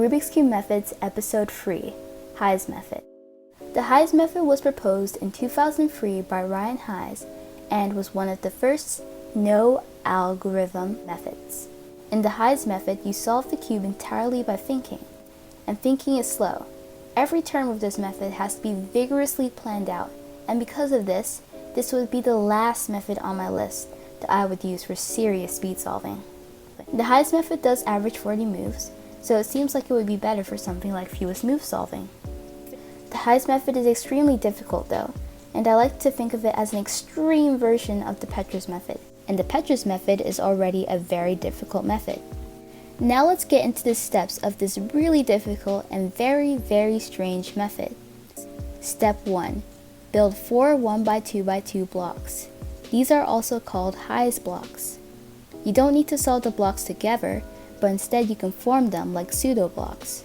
Rubik's Cube Methods Episode 3, Heise Method. The Heise Method was proposed in 2003 by Heise and was one of the first no-algorithm methods. In the Heise Method, you solve the cube entirely by thinking, and thinking is slow. Every term of this method has to be vigorously planned out, and because of this would be the last method on my list that I would use for serious speed solving. The Heise Method does average 40 moves, so it seems like it would be better for something like fewest move solving. The Heise Method is extremely difficult though, and I like to think of it as an extreme version of the Petrus Method, and the Petrus Method is already a very difficult method. Now let's get into the steps of this really difficult and very strange method. Step 1. Build 4 1x2x2 blocks. These are also called Heise blocks. You don't need to solve the blocks together, but instead you can form them like pseudo blocks.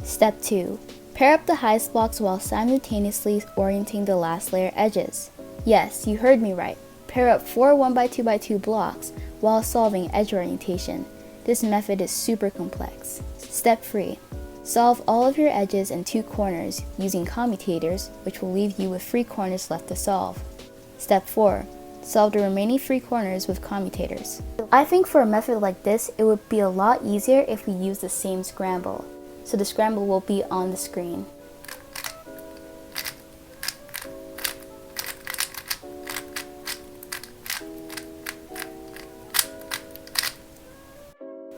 Step 2. Pair up the Heise blocks while simultaneously orienting the last layer edges. Yes, you heard me right. Pair up 4 1x2x2 blocks while solving edge orientation. This method is super complex. Step 3. Solve all of your edges in 2 corners using commutators, which will leave you with 3 corners left to solve. Step 4. Solve the remaining 3 corners with commutators. I think for a method like this, it would be a lot easier if we use the same scramble. So the scramble will be on the screen.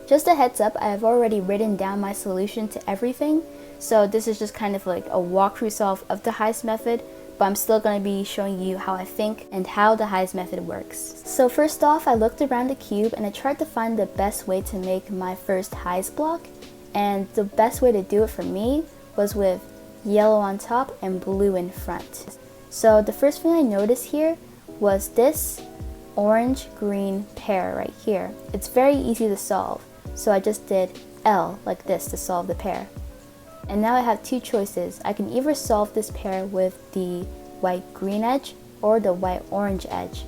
Just a heads up, I have already written down my solution to everything, so this is just kind of like a walkthrough solve of the Heise method, but I'm still going to be showing you how I think and how the Heise method works. So first off, I looked around the cube and I tried to find the best way to make my first Heise block, and the best way to do it for me was with yellow on top and blue in front. So the first thing I noticed here was this orange-green pair right here. It's very easy to solve. So I just did L like this to solve the pair. And now I have 2 choices. I can either solve this pair with the white-green edge or the white-orange edge.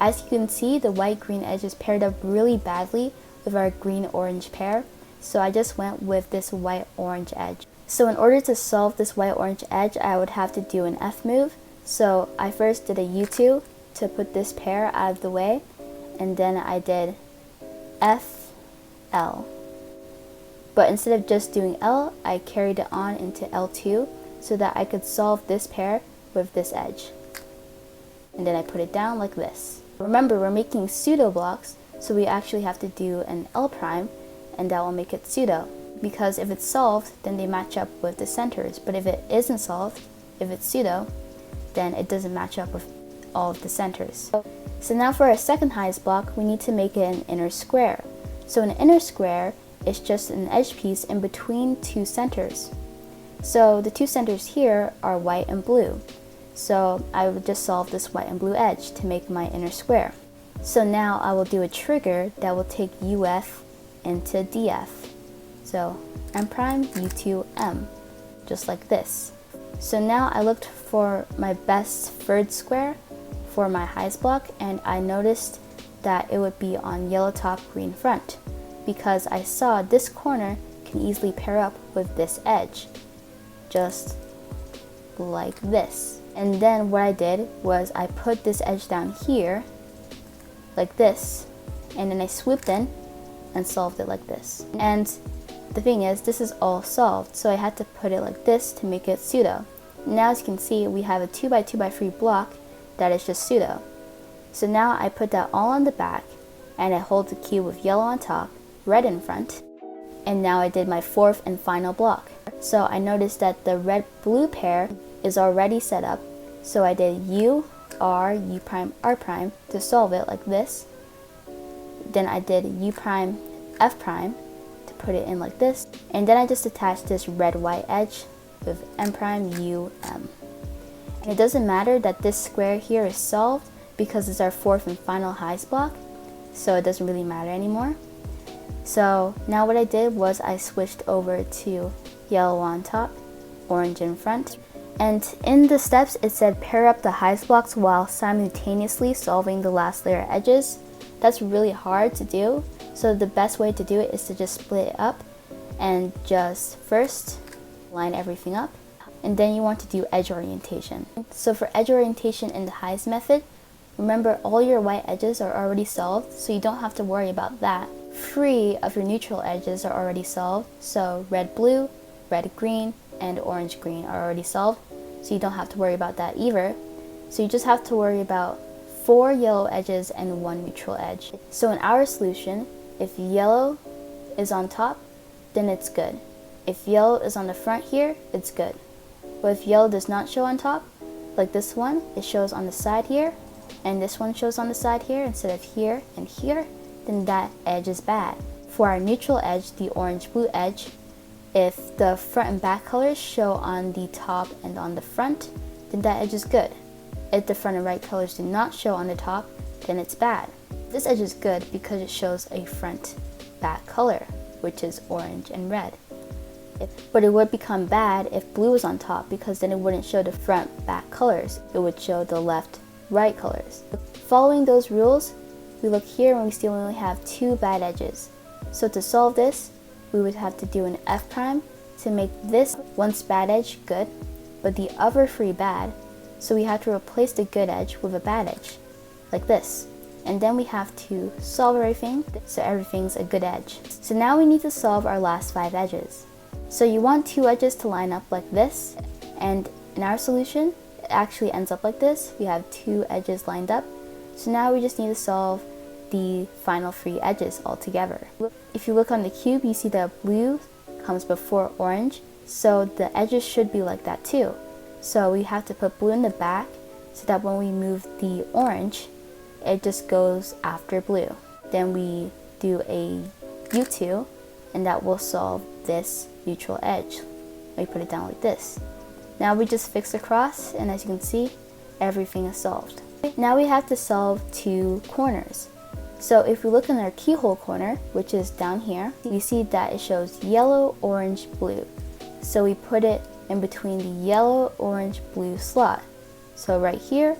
As you can see, the white-green edge is paired up really badly with our green-orange pair, so I just went with this white-orange edge. So in order to solve this white-orange edge, I would have to do an F move. So I first did a U2 to put this pair out of the way, and then I did F, L. But instead of just doing L, I carried it on into L2 so that I could solve this pair with this edge. And then I put it down like this. Remember, we're making pseudo blocks, so we actually have to do an L prime, and that will make it pseudo. Because if it's solved, then they match up with the centers. But if it isn't solved, if it's pseudo, then it doesn't match up with all of the centers. So now for our second Heise block, we need to make it an inner square. So an inner square is just an edge piece in between 2 centers. So the 2 centers here are white and blue. So I would just solve this white and blue edge to make my inner square. So now I will do a trigger that will take UF into DF. So M prime, U2, M, just like this. So now I looked for my best third square for my Heise block, and I noticed that it would be on yellow top, green front, because I saw this corner can easily pair up with this edge, just like this. And then what I did was I put this edge down here, like this, and then I swooped in and solved it like this. And the thing is, this is all solved, so I had to put it like this to make it pseudo. Now as you can see, we have a 2x2x3 block that is just pseudo. So now I put that all on the back, and I hold the cube with yellow on top, red in front, and now I did my 4th and final block. So I noticed that the red-blue pair is already set up, so I did U, R, U prime, R prime to solve it like this. Then I did U prime, F prime to put it in like this, and then I just attached this red-white edge with M prime, U, M. And it doesn't matter that this square here is solved because it's our 4th and final Heise block, so it doesn't really matter anymore. So now what I did was I switched over to yellow on top, orange in front, and in the steps it said pair up the Heise blocks while simultaneously solving the last layer edges. That's really hard to do, so the best way to do it is to just split it up and just first line everything up, and then you want to do edge orientation. So for edge orientation in the Heise method, remember all your white edges are already solved, so you don't have to worry about that. 3 of your neutral edges are already solved, so red blue, red green, and orange green are already solved, so you don't have to worry about that either. So you just have to worry about 4 yellow edges and 1 neutral edge. So in our solution, if yellow is on top, then it's good. If yellow is on the front here, it's good. But if yellow does not show on top, like this one, it shows on the side here, and this one shows on the side here instead of here and here, then that edge is bad. For our neutral edge, the orange-blue edge, if the front and back colors show on the top and on the front, then that edge is good. If the front and right colors do not show on the top, then it's bad. This edge is good because it shows a front back color, which is orange and red. But it would become bad if blue was on top, because then it wouldn't show the front back colors. It would show the left right colors. Following those rules, we look here and we still only have 2 bad edges. So to solve this, we would have to do an F prime to make this once bad edge good, but the other 3 bad. So we have to replace the good edge with a bad edge, like this. And then we have to solve everything so everything's a good edge. So now we need to solve our last 5 edges. So you want 2 edges to line up like this, and in our solution, it actually ends up like this. We have 2 edges lined up. So now we just need to solve the final 3 edges all together. If you look on the cube, you see that blue comes before orange, so the edges should be like that too. So we have to put blue in the back so that when we move the orange, it just goes after blue. Then we do a U2, and that will solve this neutral edge. We put it down like this. Now we just fix across, and as you can see, everything is solved. Now we have to solve 2 corners. So if we look in our keyhole corner, which is down here, we see that it shows yellow, orange, blue. So we put it in between the yellow, orange, blue slot. So right here,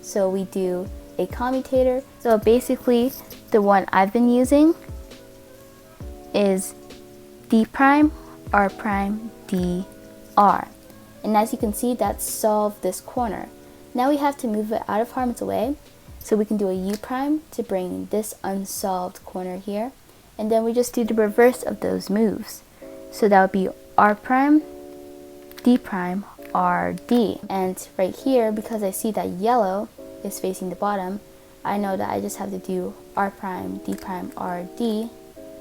so we do a commutator. So basically, the one I've been using is D prime, R prime, D, R. And as you can see, that solved this corner. Now we have to move it out of harm's way. So we can do a U prime to bring this unsolved corner here. And then we just do the reverse of those moves. So that would be R prime, D prime, R, D. And right here, because I see that yellow is facing the bottom, I know that I just have to do R prime, D prime, R, D,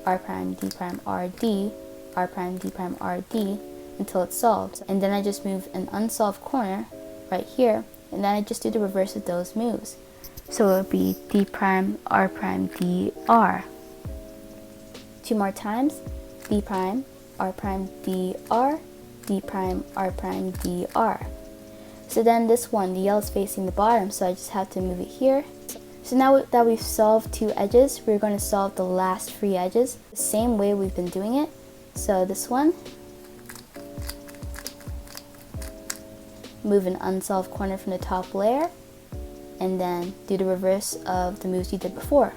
R prime, D prime, R, D, R prime, D prime, R, D, until it's solved. And then I just move an unsolved corner right here, and then I just do the reverse of those moves. So it would be D prime, R prime, D, R. 2 more times. D prime, R prime, D, R, D prime, R prime, D, R. So then this one, the yellow is facing the bottom, so I just have to move it here. So now that we've solved 2 edges, we're going to solve the last 3 edges the same way we've been doing it. So this one, move an unsolved corner from the top layer, and then do the reverse of the moves you did before.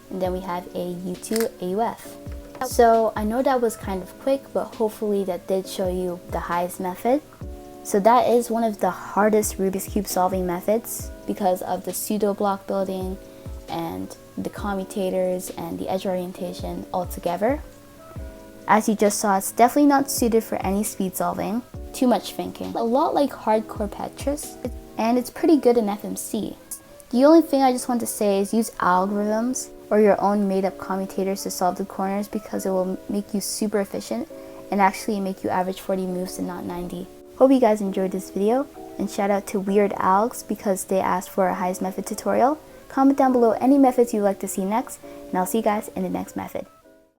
And then we have a U2 AUF. So I know that was kind of quick, but hopefully that did show you the Heise method. So that is one of the hardest Rubik's Cube solving methods because of the pseudo block building and the commutators and the edge orientation all together. As you just saw, it's definitely not suited for any speed solving. Too much thinking. A lot like hardcore Tetris, and it's pretty good in FMC. The only thing I just want to say is use algorithms or your own made-up commutators to solve the corners, because it will make you super efficient and actually make you average 40 moves and not 90. Hope you guys enjoyed this video, and shout out to Weird Algs because they asked for a Heise method tutorial. Comment down below any methods you'd like to see next, and I'll see you guys in the next method.